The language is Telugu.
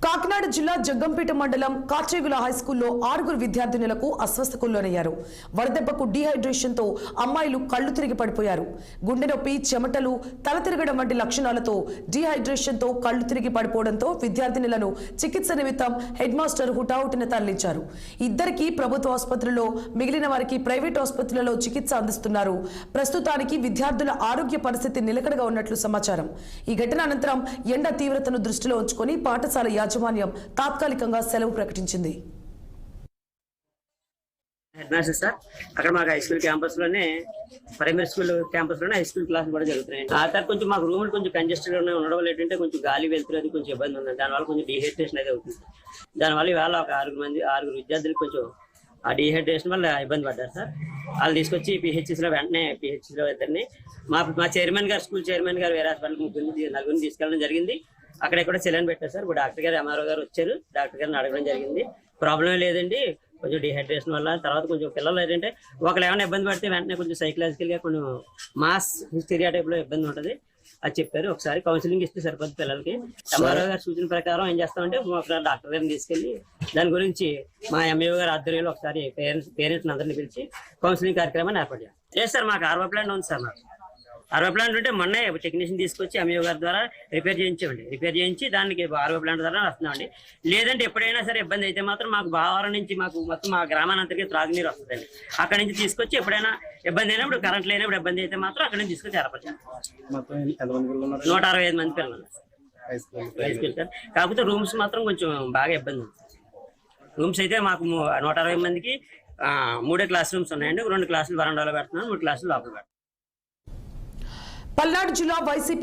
కాకినాడ జిల్లా జగ్గంపేట మండలం కాచేగుల హైస్కూల్లో 6 విద్యార్థినులకు అస్వస్థకు లోనయ్యారు. వడదెబ్బకు డీహైడ్రేషన్ తో అమ్మాయిలు కళ్ళు తిరిగి పడిపోయారు. గుండె నొప్పి, చెమటలు, తల తిరగడం వంటి లక్షణాలతో డీహైడ్రేషన్ తో కళ్ళు తిరిగి పడిపోవడంతో విద్యార్థినులను చికిత్స నిమిత్తం హెడ్ మాస్టర్ హుటాహుటిన తరలించారు. ఇద్దరికి ప్రభుత్వ ఆసుపత్రిలో, మిగిలిన వారికి ప్రైవేట్ ఆసుపత్రులలో చికిత్స అందిస్తున్నారు. ప్రస్తుతానికి విద్యార్థుల ఆరోగ్య పరిస్థితి నిలకడగా ఉన్నట్లు సమాచారం. ఈ ఘటన అనంతరం ఎండ తీవ్రతను దృష్టిలో ఉంచుకొని పాఠశాల యాజమాన్యం తాత్కాలికంగా సెలవు ప్రకటించింది. హెడ్ మాస్టర్ సార్, అక్కడ మాకు హై స్కూల్ క్యాంపస్ లోనే, ప్రైమరీ స్కూల్ క్యాంపస్ లోనే హై స్కూల్ క్లాస్ కూడా జరుగుతున్నాయి. ఆ తర్వాత కొంచెం మాకు రూమ్ కొంచెం కంజెస్టెడ్ ఉండడం వల్ల ఏంటంటే కొంచెం గాలి వెళ్తున్నది కొంచెం ఇబ్బంది ఉంది. దానివల్ల కొంచెం డీహైడ్రేషన్ అయితే అవుతుంది. దానివల్ల ఇవాళ ఒక 6 విద్యార్థులకు కొంచెం ఆ డీహైడ్రేషన్ వల్ల ఇబ్బంది పడ్డారు సార్. వాళ్ళు తీసుకొచ్చి పిహెచ్సిలో వెంటనే పిహెచ్సిలో ఇద్దరిని మా చైర్మన్ గారు, స్కూల్ చైర్మన్ గారు వేరే హాస్పిటల్ నలుగురిని తీసుకెళ్ళడం జరిగింది. అక్కడెక్కడ సెలైన్ పెట్టారు సార్. ఇప్పుడు డాక్టర్ గారు, ఎంఆర్ఓ గారు వచ్చారు. డాక్టర్ గారిని అడగడం జరిగింది. ప్రాబ్లం లేదండి, కొంచెం డీహైడ్రేషన్ వల్ల. తర్వాత కొంచెం పిల్లలు ఏంటంటే ఒకళ్ళు ఏమైనా ఇబ్బంది పడితే వెంటనే కొంచెం సైకలాజికల్గా కొంచెం మాస్ హిస్టీరియా టైప్లో ఇబ్బంది ఉంటుంది అది చెప్పారు. ఒకసారి కౌన్సిలింగ్ ఇస్తే సరిపోద్ది పిల్లలకి. ఎంఆర్ఓ గారి సూచన ప్రకారం ఏం చేస్తామంటే ఒకసారి డాక్టర్ గారిని తీసుకెళ్ళి దాని గురించి మా ఎంఈఓ గారి ఆధ్వర్యంలో ఒకసారి పేరెంట్స్ అందరినీ పిలిచి కౌన్సిలింగ్ కార్యక్రమాన్ని ఏర్పాటు చేయాలి. లేదు సార్, మాకు ఆర్వో ప్లాంట్ ఉంది సార్. మాకు ఆర్వో ప్లాంట్ ఉంటే మొన్నే టెక్నీషియన్ తీసుకొచ్చి ఎంఈఓ గారి ద్వారా రిపేర్ చేయించి దానికి ఆర్వో ప్లాంట్ ద్వారా వస్తున్నామండి. లేదంటే ఎప్పుడైనా సరే ఇబ్బంది అయితే మాత్రం మాకు బావారం నుంచి మాకు మొత్తం మా గ్రామానంతరికి త్రాగునీరు వస్తుందండి. అక్కడి నుంచి తీసుకొచ్చి ఎప్పుడైనా ఇబ్బంది అయినప్పుడు, కరెంట్ లేనప్పుడు ఇబ్బంది అయితే మాత్రం అక్కడి నుంచి తీసుకొచ్చి ఏర్పాటు చేస్తాం. 165 మంది పిల్లలు హై స్కూల్ సార్. కాకపోతే రూమ్స్ మాత్రం కొంచెం బాగా ఇబ్బంది ఉంది. రూమ్స్ అయితే మాకు 160 మందికి 3 క్లాస్ రూమ్స్ ఉన్నాయండి. 2 క్లాసులు వరండాలో పెడుతున్నాం, 3 క్లాసులు లోపల పెడుతున్నాం. పల్నాడు జిల్లా వైసీపీ